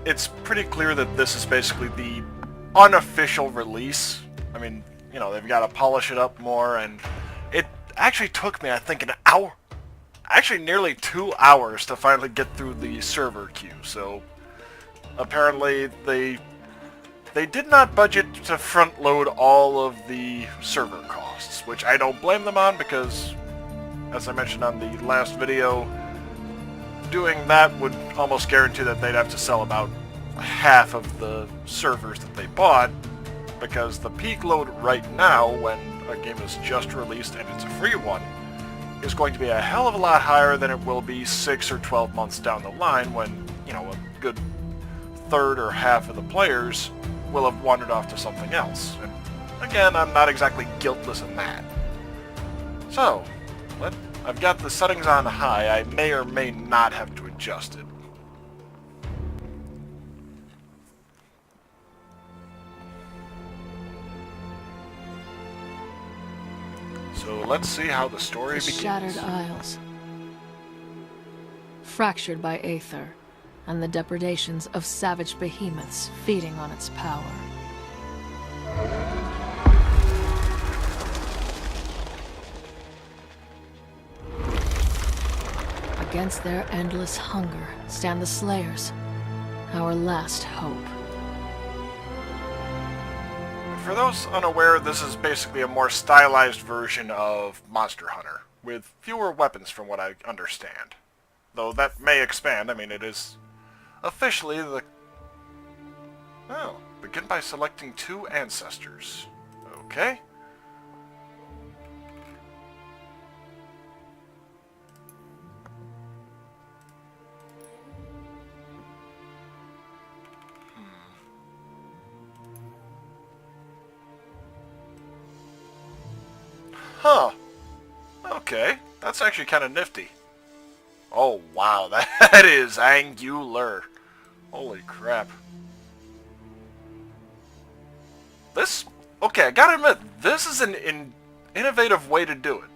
it's pretty clear that this is basically the unofficial release. I mean, you know, they've got to polish it up more, and it actually took me, I think, an hour, actually nearly 2 hours to finally get through the server queue. So apparently they did not budget to front load all of the server costs, which I don't blame them on, because as I mentioned on the last video, doing that would almost guarantee that they'd have to sell about half of the servers that they bought, because the peak load right now, when a game is just released and it's a free one, is going to be a hell of a lot higher than it will be 6 or 12 months down the line, when, you know, a good third or half of the players will have wandered off to something else. And again, I'm not exactly guiltless in that. So, I've got the settings on high. I may or may not have to adjust it. So let's see how the story begins. Shattered isles, fractured by aether, and the depredations of savage behemoths feeding on its power. Against their endless hunger stand the Slayers, our last hope. For those unaware, this is basically a more stylized version of Monster Hunter, with fewer weapons from what I understand. Though that may expand. I mean, it is officially the... Oh, begin by selecting 2 ancestors. Okay. Huh. Okay, that's actually kind of nifty. Oh, wow, that is angular. Holy crap. This... Okay, I gotta admit, this is an innovative way to do it.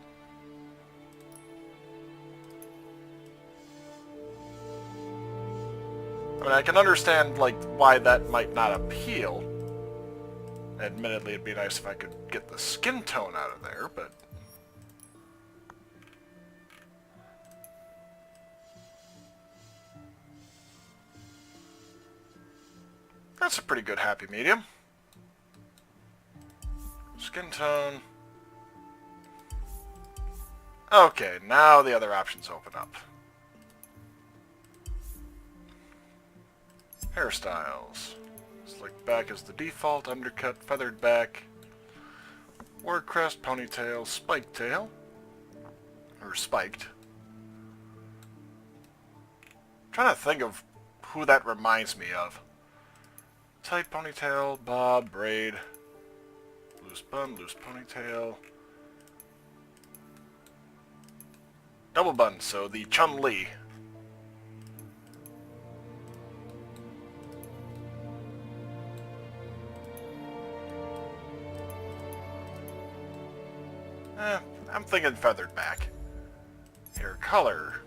I mean, I can understand, like, why that might not appeal. Admittedly, it'd be nice if I could get the skin tone out of there, but... That's a pretty good happy medium. Skin tone. Okay, now the other options open up. Hairstyles. Slick back is the default, undercut, feathered back, word crest, ponytail, spiked tail, or spiked. I'm trying to think of who that reminds me of. Tight ponytail, bob, braid, loose bun, loose ponytail, double bun, so the Chun-Li. I'm thinking feathered back. Hair color.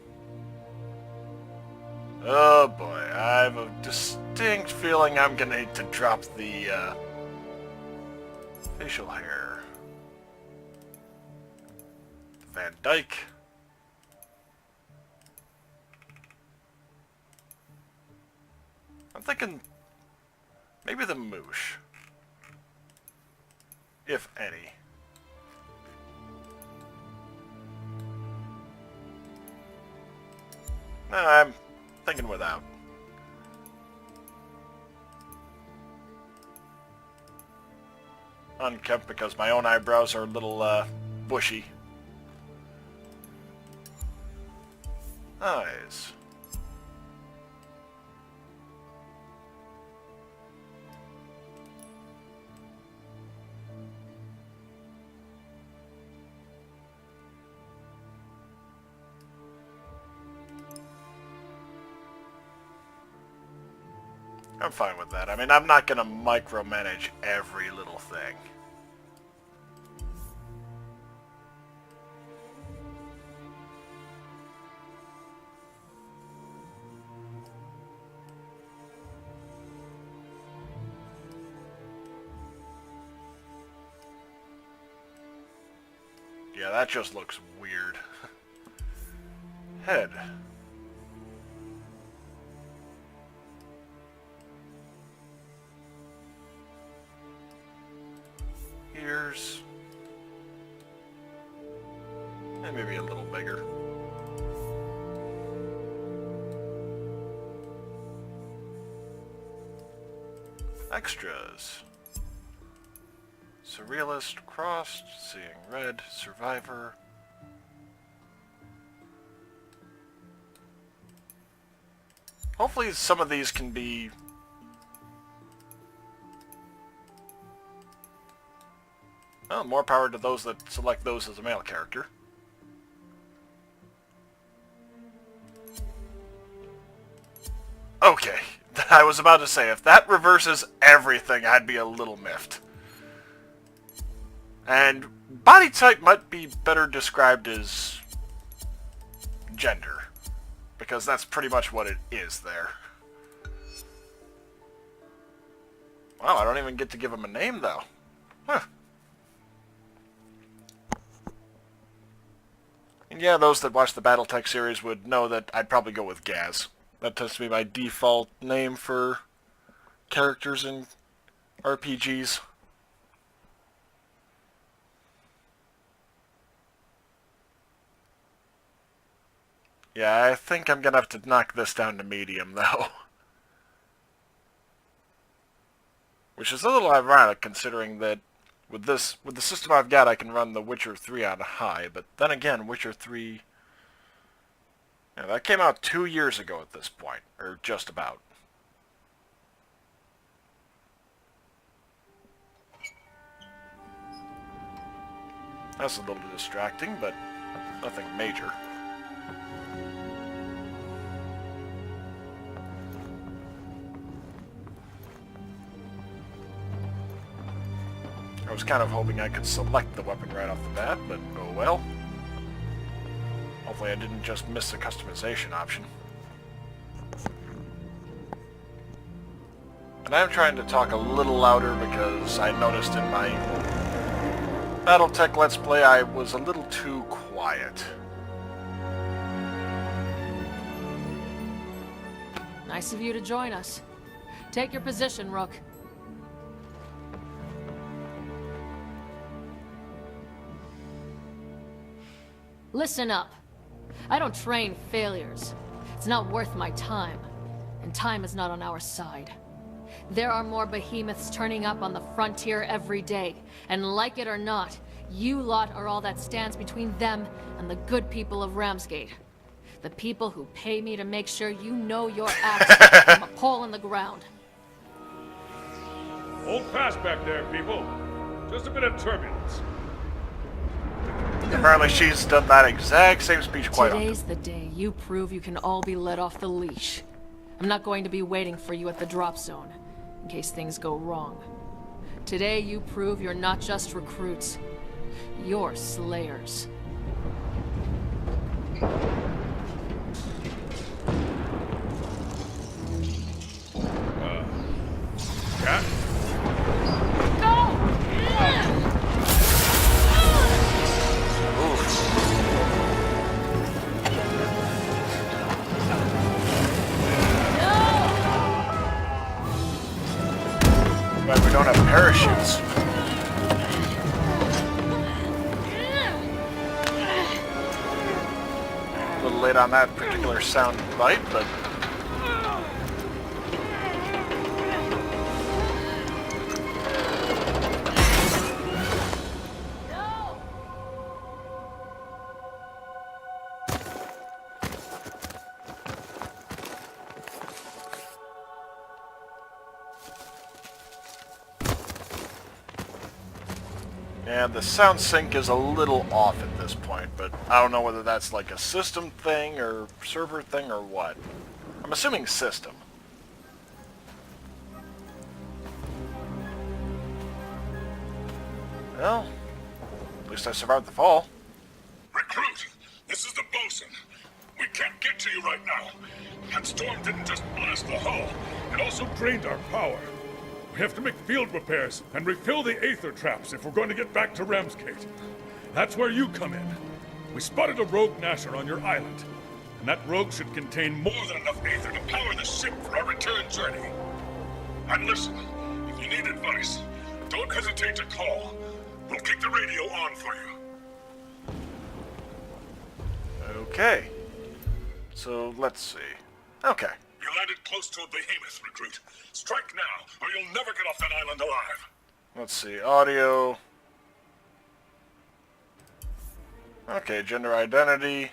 Oh boy, I have a distinct feeling I'm gonna need to drop the facial hair. Van Dyke. I'm thinking maybe the moosh, if any. No, I'm thinking without. Unkempt because my own eyebrows are a little bushy. Eyes. I'm fine with that. I mean, I'm not going to micromanage every little thing. Yeah, that just looks weird. Head. Ears. And maybe a little bigger. Extras. Surrealist, Crossed, Seeing Red, Survivor. Hopefully some of these can be... Well, more power to those that select those as a male character. Okay, I was about to say, if that reverses everything, I'd be a little miffed. And body type might be better described as gender, because that's pretty much what it is there. Wow, I don't even get to give him a name, though. Huh. And yeah, those that watch the BattleTech series would know that I'd probably go with Gaz. That tends to be my default name for characters in RPGs. Yeah, I think I'm gonna have to knock this down to medium, though. Which is a little ironic, considering that with the system I've got, I can run The Witcher 3 on high, but then again, Witcher 3... Yeah, that came out 2 years ago at this point, or just about. That's a little distracting, but nothing major. I was kind of hoping I could select the weapon right off the bat, but oh well. Hopefully I didn't just miss the customization option. And I'm trying to talk a little louder because I noticed in my BattleTech Let's Play I was a little too quiet. Nice of you to join us. Take your position, Rook. Listen up. I don't train failures. It's not worth my time. And time is not on our side. There are more behemoths turning up on the frontier every day. And like it or not, you lot are all that stands between them and the good people of Ramsgate. The people who pay me to make sure you know your act from a pole in the ground. Hold fast back there, people. Just a bit of turbulence. Apparently she's done that exact same speech quite often. Today's the day you prove you can all be let off the leash. I'm not going to be waiting for you at the drop zone, in case things go wrong. Today you prove you're not just recruits. You're slayers. Cat? But we don't have parachutes. A little late on that particular sound bite, but... Yeah, the sound sync is a little off at this point, but I don't know whether that's like a system thing or server thing or what. I'm assuming system. Well, at least I survived the fall. Recruit, this is the bosun. We can't get to you right now. That storm didn't just blast the hull. It also drained our power. We have to make field repairs and refill the aether traps if we're going to get back to Ramsgate. That's where you come in. We spotted a rogue Nasher on your island, and that rogue should contain more than enough aether to power the ship for our return journey. And listen, if you need advice, don't hesitate to call. We'll keep the radio on for you. Okay. So, let's see. Okay. You landed close to a behemoth, recruit. Strike now, or you'll never get off that island alive. Let's see. Audio. Okay, gender identity.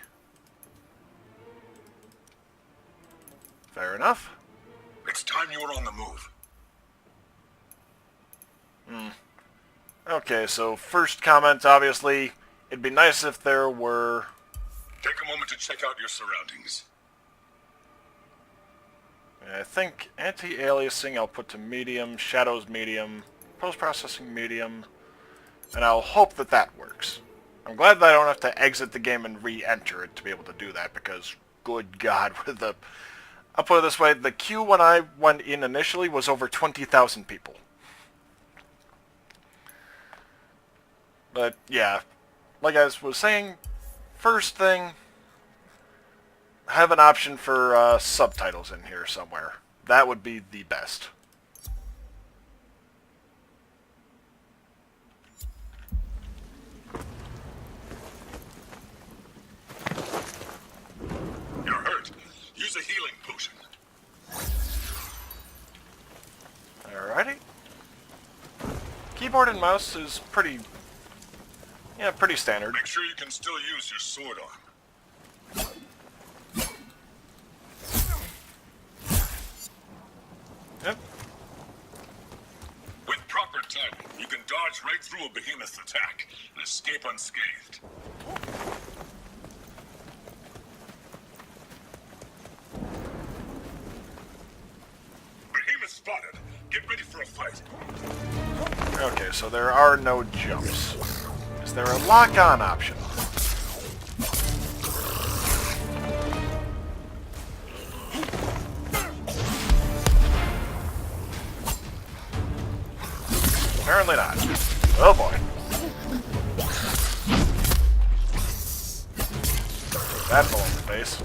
Fair enough. It's time you were on the move. Okay, so first comment, obviously, it'd be nice if there were... Take a moment to check out your surroundings. I think anti-aliasing I'll put to medium, shadows medium, post-processing medium, and I'll hope that that works. I'm glad that I don't have to exit the game and re-enter it to be able to do that, because, good God, with the... I'll put it this way, the queue when I went in initially was over 20,000 people. But, yeah, like I was saying, first thing, have an option for subtitles in here somewhere. That would be the best. You're hurt. Use a healing potion. Alrighty. Keyboard and mouse is pretty... yeah, pretty standard. Make sure you can still use your sword arm. Yep. With proper timing, you can dodge right through a behemoth's attack and escape unscathed. Behemoth spotted. Get ready for a fight. Okay, so there are no jumps. Is there a lock-on option? Apparently not. Oh boy. That blow in the face.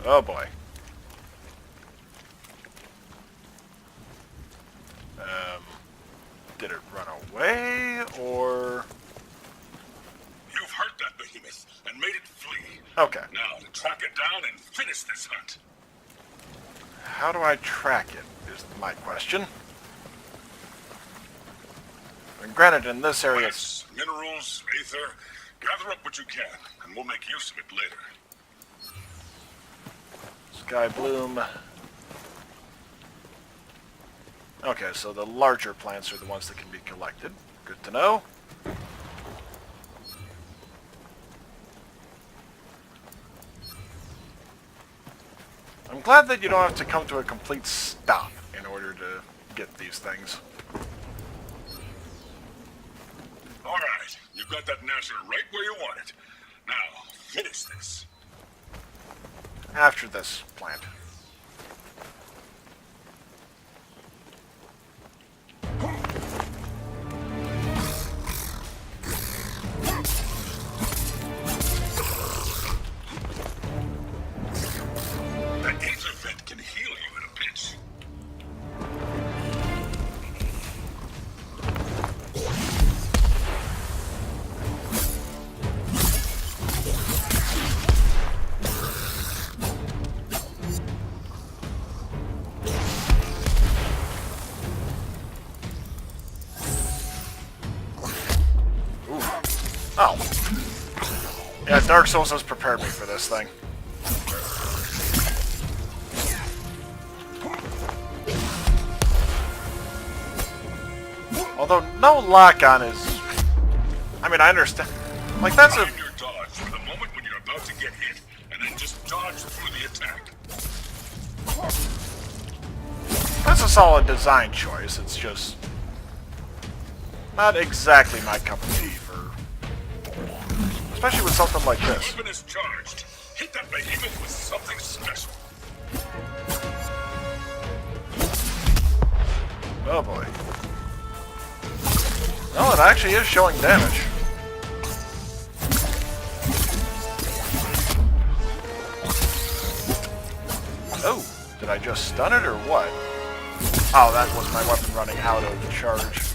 Oh boy. Did it run away, or... You've hurt that behemoth and made it flee. Okay. Now to track it down and finish this hunt. How do I track it, is my question. And granted, in this area... Plants, minerals, aether, gather up what you can, and we'll make use of it later. Sky Bloom. Okay, so the larger plants are the ones that can be collected. Good to know. I'm glad that you don't have to come to a complete stop in order to get these things. Alright, you've got that Nasher right where you want it. Now, finish this. After this plant. The aether vent can heal you in a pinch. Oh. Yeah, Dark Souls has prepared me for this thing. Although no lock-on is... I mean, I understand. Like, that's a... Time your dodge for the moment when you're about to get hit, and then just dodge through the attack. That's a solid design choice. It's just... not exactly my cup of tea for... especially with something like this. Weapon is charged. Hit that behemoth with something special. Oh boy. Well, it actually is showing damage. Oh, did I just stun it or what? Oh, that was my weapon running out of charge.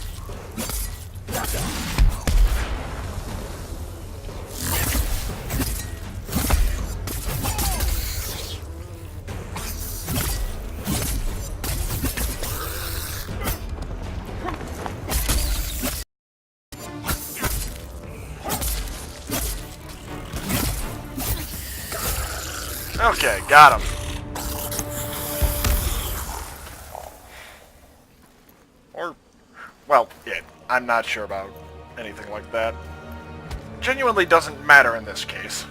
Okay, got him. Or, well, yeah, I'm not sure about anything like that. Genuinely doesn't matter in this case.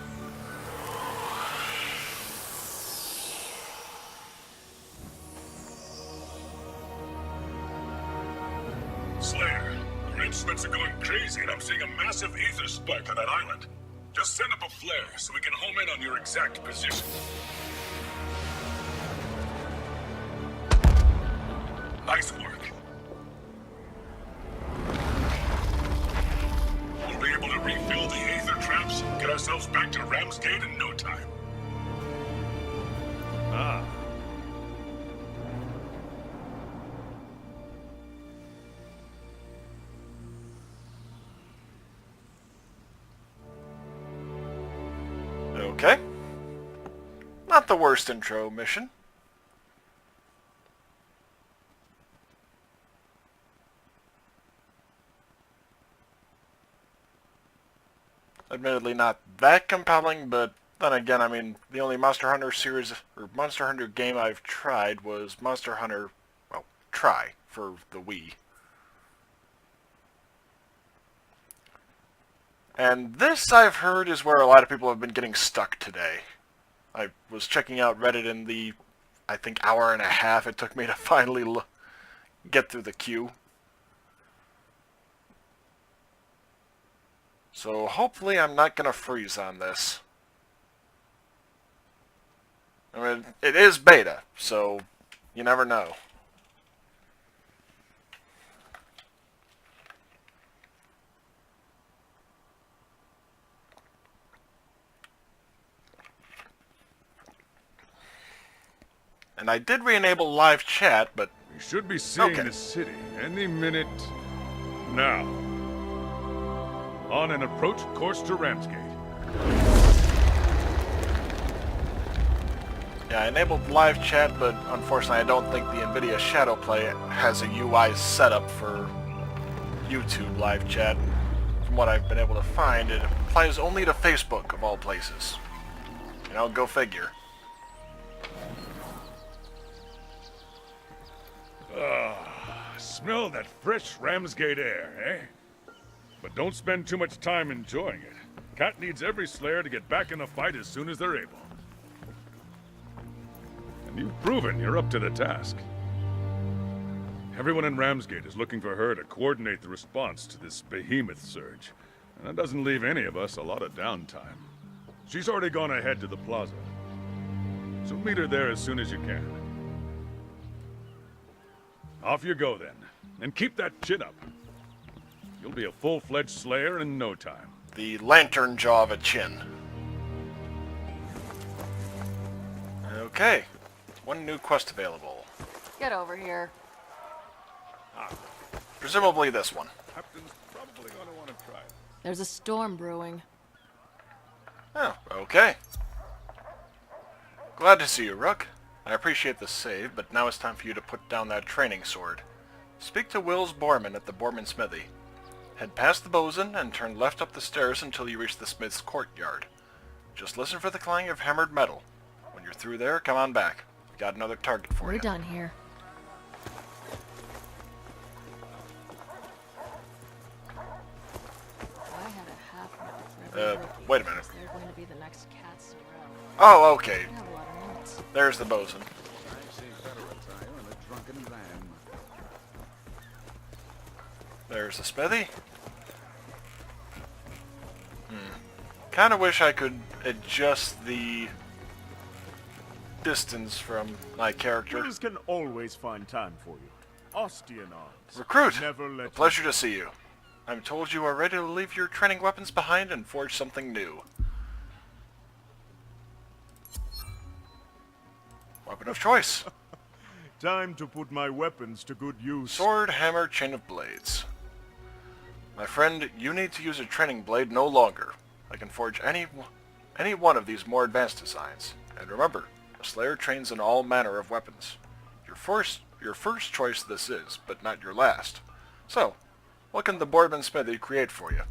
Slayer, your instruments are going crazy and I'm seeing a massive ether spike on that island. Just send up a flare so we can home in on your exact position. Nice work. We'll be able to refill the aether traps and get ourselves back to Ramsgate in no time. Ah. Okay. Not the worst intro mission. Admittedly not that compelling, but then again, I mean, the only Monster Hunter series, or Monster Hunter game I've tried was Monster Hunter, well, Try, for the Wii. And this, I've heard, is where a lot of people have been getting stuck today. I was checking out Reddit in the, I think, hour and a half it took me to finally get through the queue. So hopefully I'm not going to freeze on this. I mean, it is beta, so you never know. And I did re-enable live chat, but... We should be seeing Okay. the city any minute now. On an approach course to Ramsgate. Yeah, I enabled live chat, but unfortunately I don't think the NVIDIA Shadowplay has a UI setup for YouTube live chat. From what I've been able to find, it applies only to Facebook, of all places. You know, go figure. Smell that fresh Ramsgate air, eh? But don't spend too much time enjoying it. Cat needs every Slayer to get back in the fight as soon as they're able. And you've proven you're up to the task. Everyone in Ramsgate is looking for her to coordinate the response to this behemoth surge. And that doesn't leave any of us a lot of downtime. She's already gone ahead to the plaza. So meet her there as soon as you can. Off you go then. And keep that chin up. You'll be a full-fledged Slayer in no time. The lantern jaw of a chin. Okay. One new quest available. Get over here. Presumably this one. Captain's probably gonna want to try it. There's a storm brewing. Oh, okay. Glad to see you, Rook. I appreciate the save, but now it's time for you to put down that training sword. Speak to Will's Borman at the Borman Smithy. Head past the bosun and turn left up the stairs until you reach the smith's courtyard. Just listen for the clang of hammered metal. When you're through there, come on back. We've got another target for We're you. done here. I had a half mouth for every rookie. Wait a minute. They're going to be the next cats around. Oh, okay. I have a lot of notes. There's the bosun. There's the smithy. Kind of wish I could adjust the distance from my character. Wills can always find time for you. Ostian arms. Recruit! Never let A pleasure to see you. I'm told you are ready to leave your training weapons behind and forge something new. Weapon of choice. Time to put my weapons to good use. Sword, hammer, chain of blades. My friend, you need to use a training blade no longer. I can forge any one of these more advanced designs. And remember, a Slayer trains in all manner of weapons. Your first choice this is, but not your last. So, what can the Boardman Smithy create for you?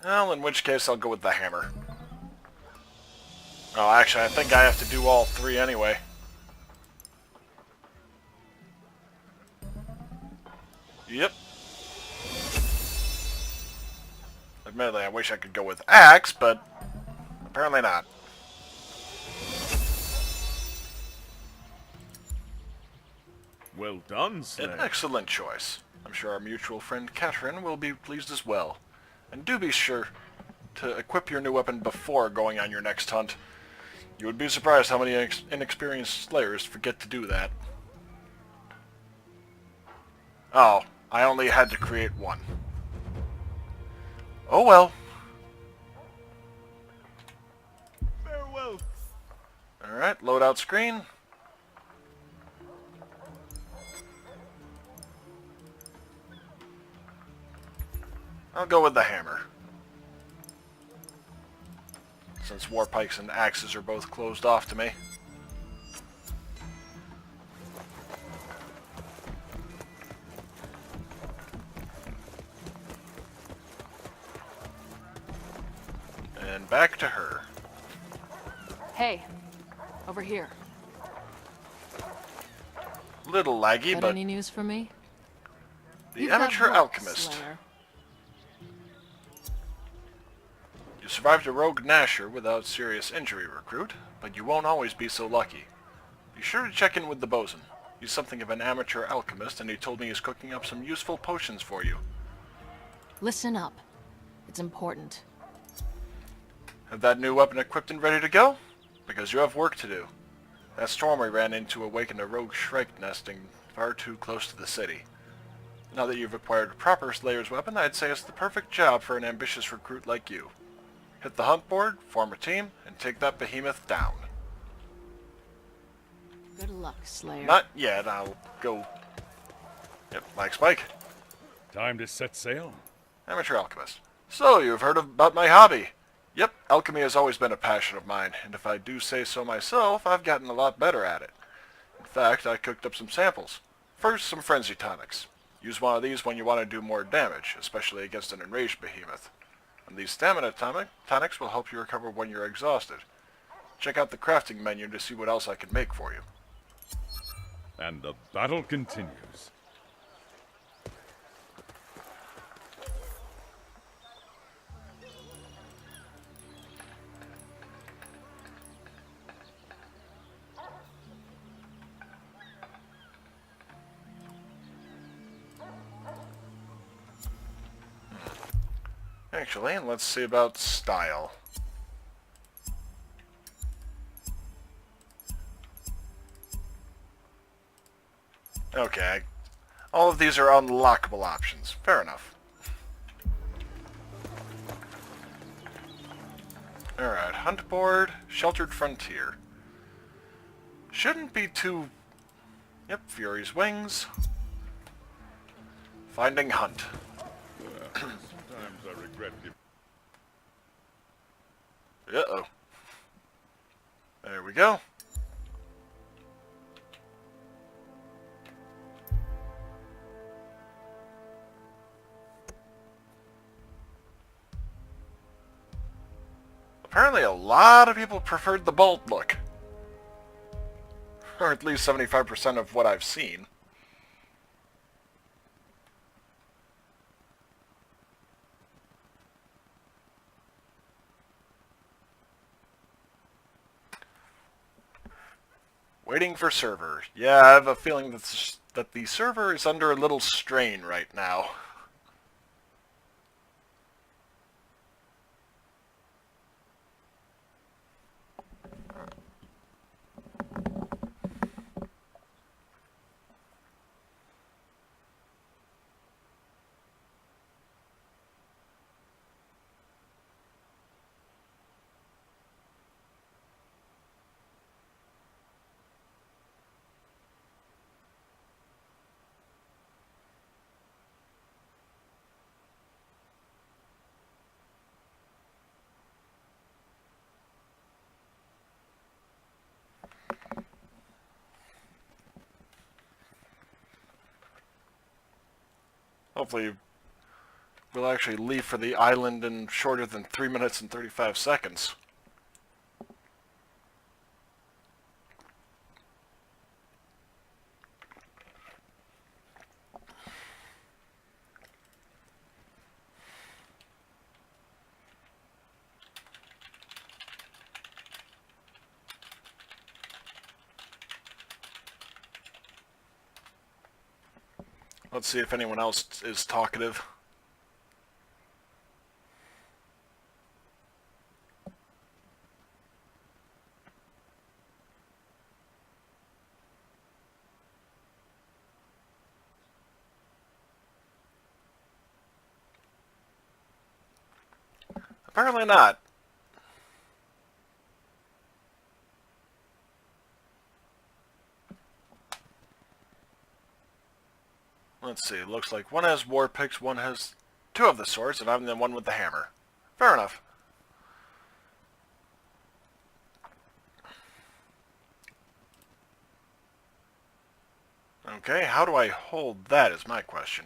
Well, in which case I'll go with the hammer. Oh, actually, I think I have to do all three anyway. Yep. Admittedly, I wish I could go with axe, but apparently not. Well done, An Slayer. excellent choice. I'm sure our mutual friend Catherine will be pleased as well. And do be sure to equip your new weapon before going on your next hunt. You would be surprised how many inexperienced slayers forget to do that. Oh, I only had to create one. Oh well. Farewell. Alright, loadout screen. I'll go with the hammer. Since war pikes and axes are both closed off to me. And back to her. Hey, over here. Little laggy, Got but any news for me? the You've got amateur luck, alchemist. Slayer. You survived a rogue Nasher without serious injury, recruit, but you won't always be so lucky. Be sure to check in with the bosun. He's something of an amateur alchemist, and he told me he's cooking up some useful potions for you. Listen up. It's important. Have that new weapon equipped and ready to go? Because you have work to do. That storm we ran into awakened a rogue shrike nesting far too close to the city. Now that you've acquired a proper Slayer's weapon, I'd say it's the perfect job for an ambitious recruit like you. Hit the hunt board, form a team, and take that behemoth down. Good luck, Slayer. Not yet, I'll go... Yep, like Spike. Time to set sail. Amateur alchemist. So, you've heard about my hobby. Yep, alchemy has always been a passion of mine, and if I do say so myself, I've gotten a lot better at it. In fact, I cooked up some samples. First, some frenzy tonics. Use one of these when you want to do more damage, especially against an enraged behemoth. And these stamina tonics will help you recover when you're exhausted. Check out the crafting menu to see what else I can make for you. And the battle continues. Actually, let's see about style. Okay, all of these are unlockable options. Fair enough. Alright, hunt board, sheltered frontier. Shouldn't be too... Yep, Fury's wings. Finding hunt. Sometimes I regret it. Uh-oh. There we go. Apparently a lot of people preferred the bolt look. Or at least 75% of what I've seen. Waiting for server. Yeah, I have a feeling that the server is under a little strain right now. Hopefully we'll actually leave for the island in shorter than 3 minutes and 35 seconds. Let's see if anyone else is talkative. Apparently not. Let's see, it looks like one has war picks, one has two of the swords, and I'm the one with the hammer. Fair enough. Okay, how do I hold that is my question.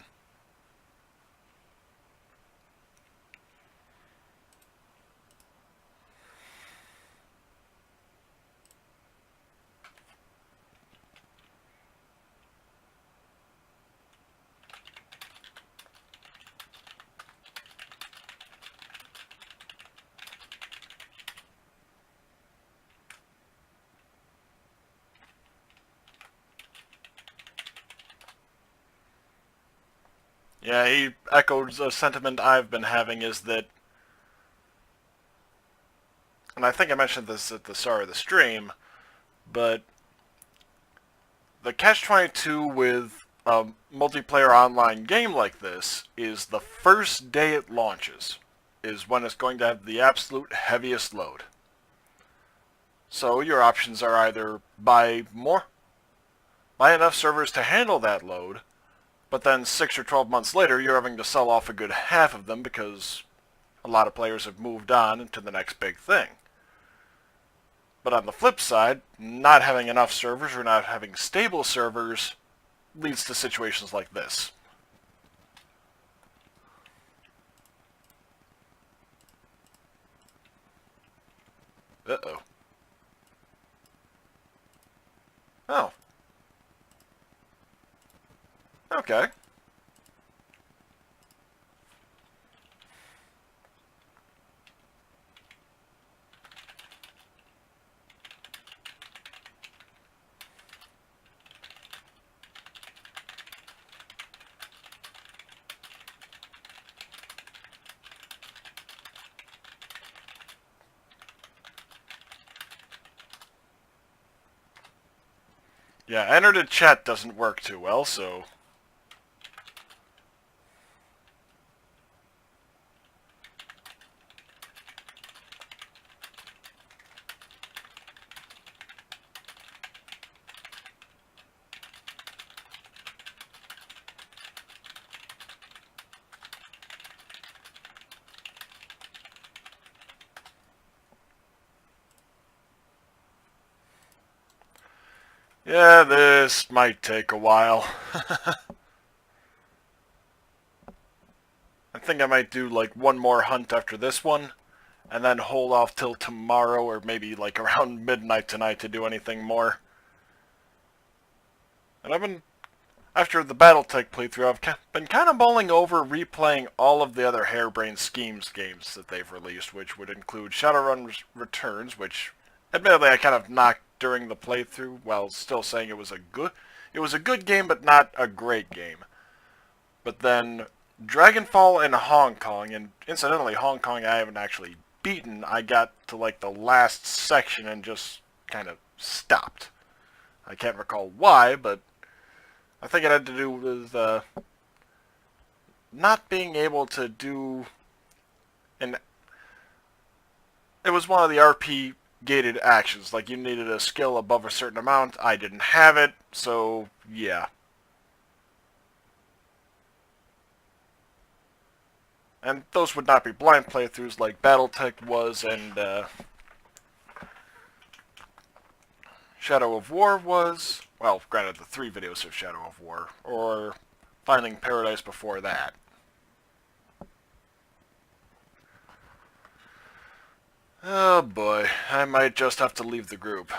Yeah, he echoed a sentiment I've been having is that, and I think I mentioned this at the start of the stream, but the catch-22 with a multiplayer online game like this is the first day it launches is when it's going to have the absolute heaviest load. So your options are either buy enough servers to handle that load, but then 6 or 12 months later, you're having to sell off a good half of them because a lot of players have moved on to the next big thing. But on the flip side, not having enough servers or not having stable servers leads to situations like this. Uh-oh. Oh. Okay. Yeah, enter to chat doesn't work too well, so... Yeah, this might take a while. I think I might do like one more hunt after this one, and then hold off till tomorrow or maybe like around midnight tonight to do anything more. And I've been, after the Battletech playthrough, I've been kind of mulling over replaying all of the other Harebrained Schemes games that they've released, which would include Shadowrun Returns, which admittedly I kind of knocked during the playthrough, while still saying it was a good game, but not a great game. But then Dragonfall and Hong Kong, and incidentally, Hong Kong I haven't actually beaten. I got to like the last section and just kind of stopped. I can't recall why, but I think it had to do with not being able to do an... It was one of the RP gated actions, like you needed a skill above a certain amount. I didn't have it, so yeah. And those would not be blind playthroughs like Battletech was and Shadow of War was. Well, granted, the 3 videos of Shadow of War, or Finding Paradise before that. Oh boy, I might just have to leave the group.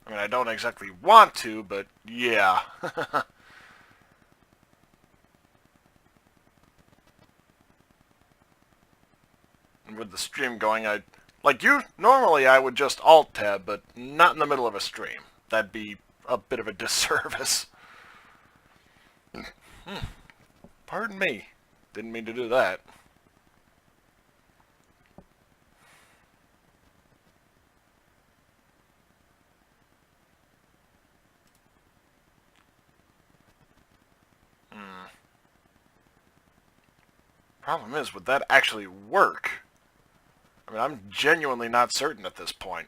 I mean, I don't exactly want to, but yeah. And with the stream going, normally I would just alt-tab, but not in the middle of a stream. That'd be a bit of a disservice. Pardon me. Didn't mean to do that. Problem is, would that actually work? I mean, I'm genuinely not certain at this point.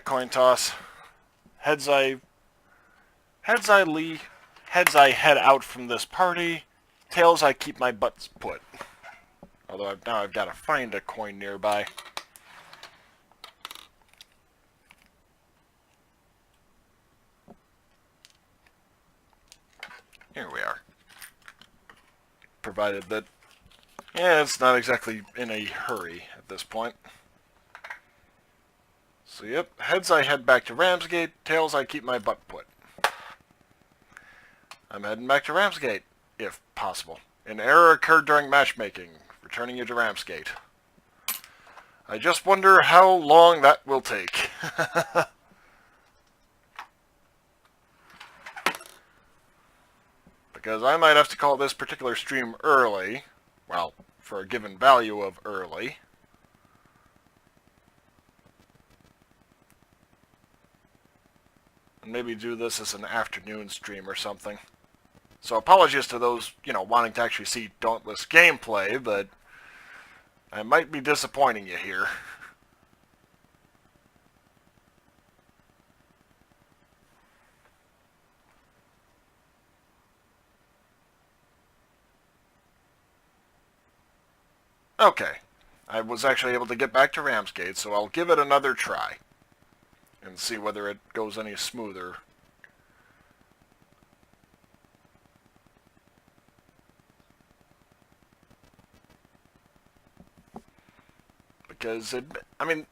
Coin toss. Heads I head out from this party. Tails I keep my butts put. Although now I've got to find a coin nearby. Here we are. Provided that, yeah, it's not exactly in a hurry at this point. So yep, heads I head back to Ramsgate, tails I keep my butt put. I'm heading back to Ramsgate, if possible. An error occurred during matchmaking, returning you to Ramsgate. I just wonder how long that will take. Because I might have to call this particular stream early. Well, for a given value of early. And maybe do this as an afternoon stream or something. So apologies to those, wanting to actually see Dauntless gameplay, but I might be disappointing you here. Okay, I was actually able to get back to Ramsgate, so I'll give it another try and see whether it goes any smoother. Because and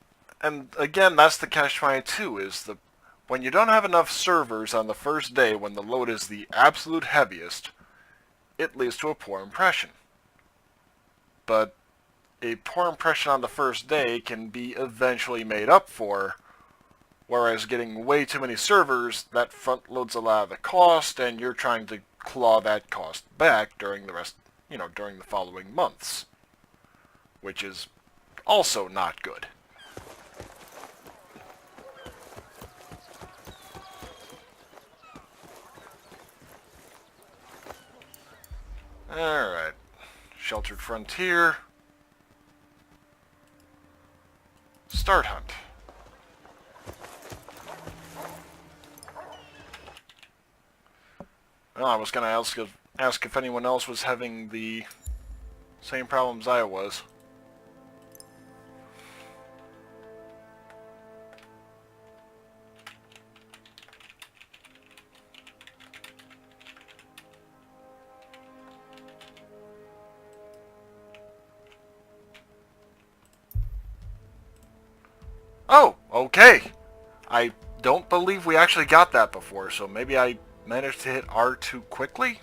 again, that's the catch-22, is when you don't have enough servers on the first day when the load is the absolute heaviest, it leads to a poor impression. But a poor impression on the first day can be eventually made up for, whereas getting way too many servers, that front loads a lot of the cost, and you're trying to claw that cost back during the rest, during the following months, which is also not good. Alright, Sheltered Frontier. Start hunt. Well, I was going to ask if anyone else was having the same problems I was. Oh, okay. I don't believe we actually got that before, so maybe I managed to hit R too quickly?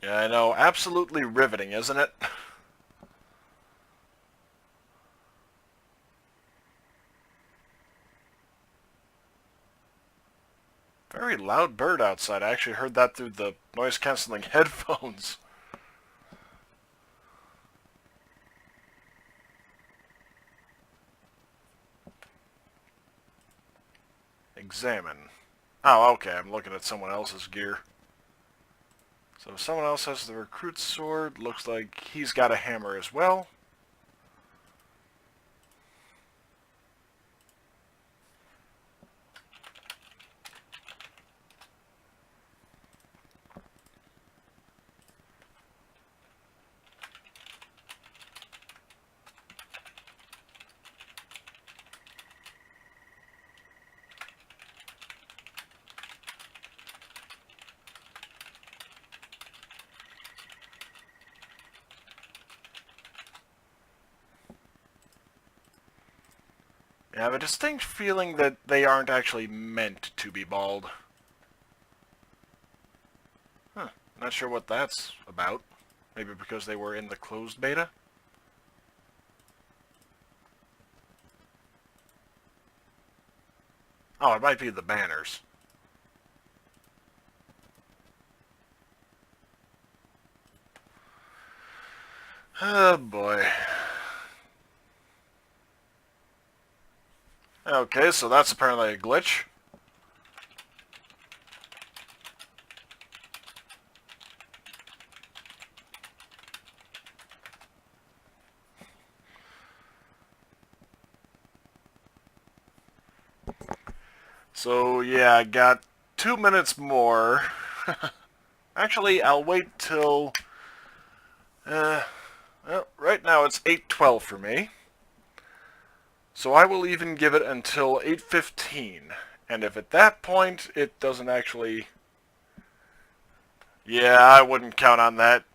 Yeah, I know. Absolutely riveting, isn't it? Very loud bird outside. I actually heard that through the noise-canceling headphones. Examine. Oh, okay. I'm looking at someone else's gear. So someone else has the recruit's sword. Looks like he's got a hammer as well. I have a distinct feeling that they aren't actually meant to be bald. Huh. Not sure what that's about. Maybe because they were in the closed beta? Oh, it might be the banners. Oh boy. Okay, so that's apparently a glitch. So yeah, I got 2 minutes more. Actually, I'll wait till... well, right now it's 8:12 for me. So I will even give it until 8:15. And if at that point it doesn't actually... Yeah, I wouldn't count on that.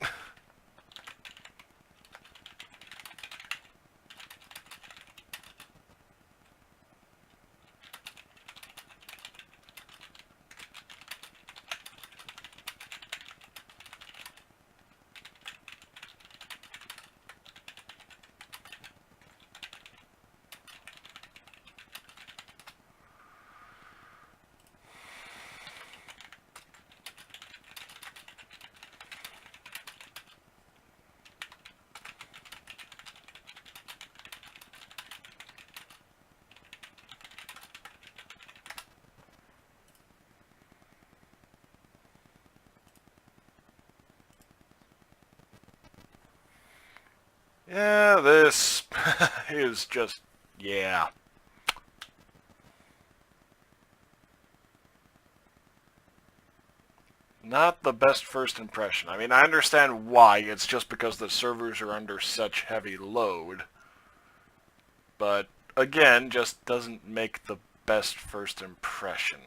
Yeah, this is just... yeah. Not the best first impression. I mean, I understand why. It's just because the servers are under such heavy load. But, again, just doesn't make the best first impression.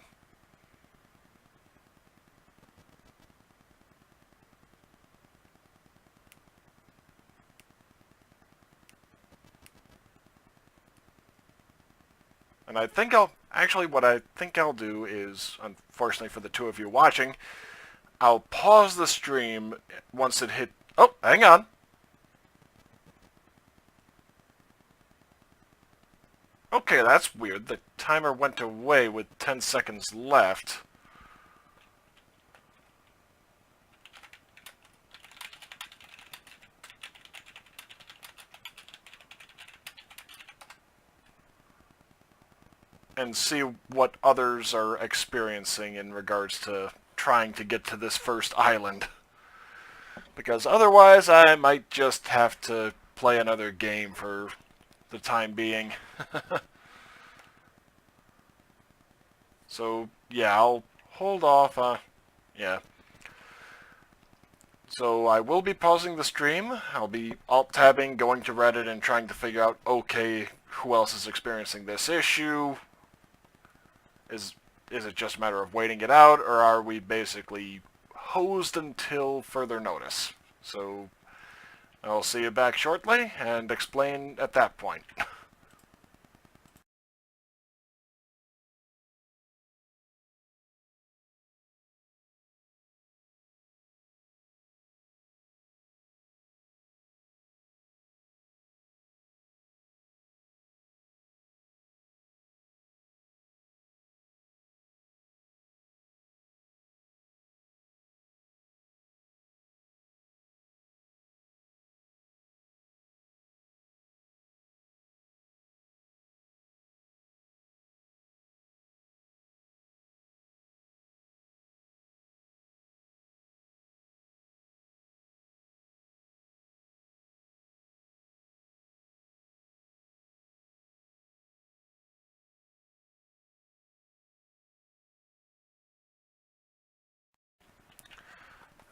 And I think actually what I think I'll do is, unfortunately for the two of you watching, I'll pause the stream once it hit... Oh, hang on. Okay, that's weird. The timer went away with 10 seconds left. And see what others are experiencing in regards to trying to get to this first island. Because otherwise I might just have to play another game for the time being. So, yeah, I'll hold off. Yeah. So I will be pausing the stream. I'll be alt-tabbing, going to Reddit, and trying to figure out, okay, who else is experiencing this issue? Is it just a matter of waiting it out, or are we basically hosed until further notice? So I'll see you back shortly, and explain at that point.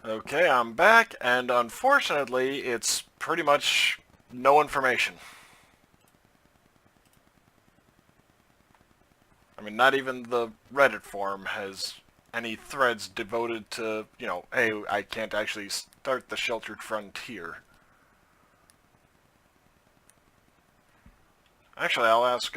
Okay, I'm back, and unfortunately, it's pretty much no information. I mean, not even the Reddit forum has any threads devoted to, you know, hey, I can't actually start the sheltered frontier. Actually, I'll ask,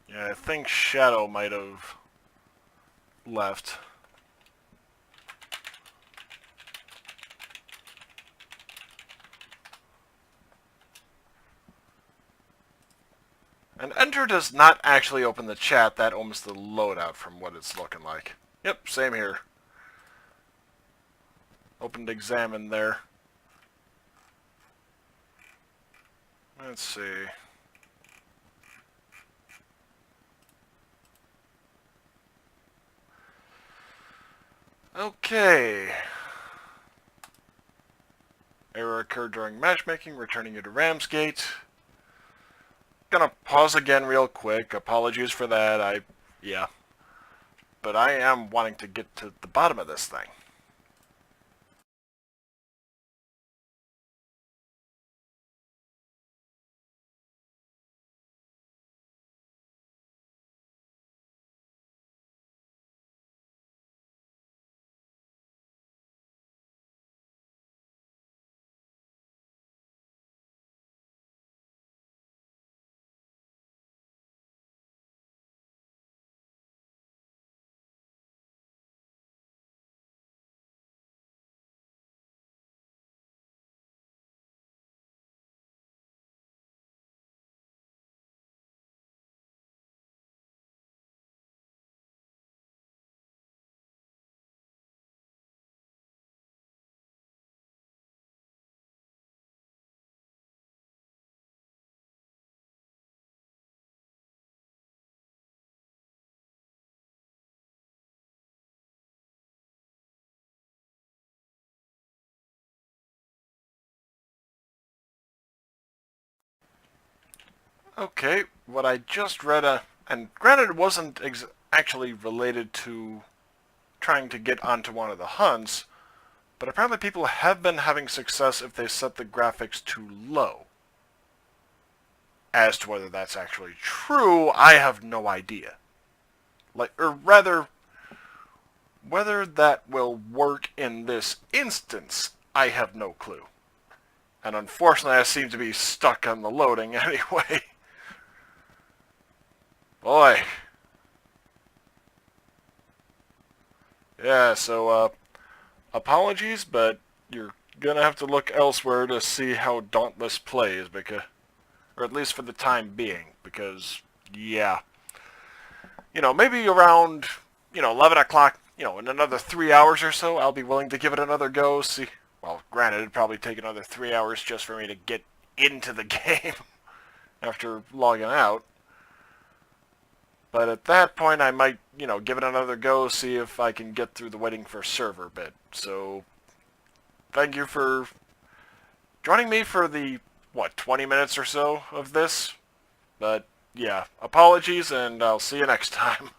yeah, I think Shadow might have left. And Enter does not actually open the chat, that opens the loadout from what it's looking like. Yep, same here. Opened Examine there. Let's see. Okay. Error occurred during matchmaking, returning you to Ramsgate. Gonna pause again real quick. Apologies for that. Yeah. But I am wanting to get to the bottom of this thing. Okay, what I just read, and granted it wasn't actually related to trying to get onto one of the hunts, but apparently people have been having success if they set the graphics too low. As to whether that's actually true, I have no idea. Or rather, whether that will work in this instance, I have no clue. And unfortunately, I seem to be stuck on the loading anyway. Boy. Yeah, so, apologies, but you're gonna have to look elsewhere to see how Dauntless plays, because, or at least for the time being, because, yeah. You know, maybe around, 11 o'clock, in another 3 hours or so, I'll be willing to give it another go, see. Well, granted, it'd probably take another 3 hours just for me to get into the game after logging out. But at that point, I might, give it another go, see if I can get through the waiting for server bit. So, thank you for joining me for the, 20 minutes or so of this. But, yeah, apologies, and I'll see you next time.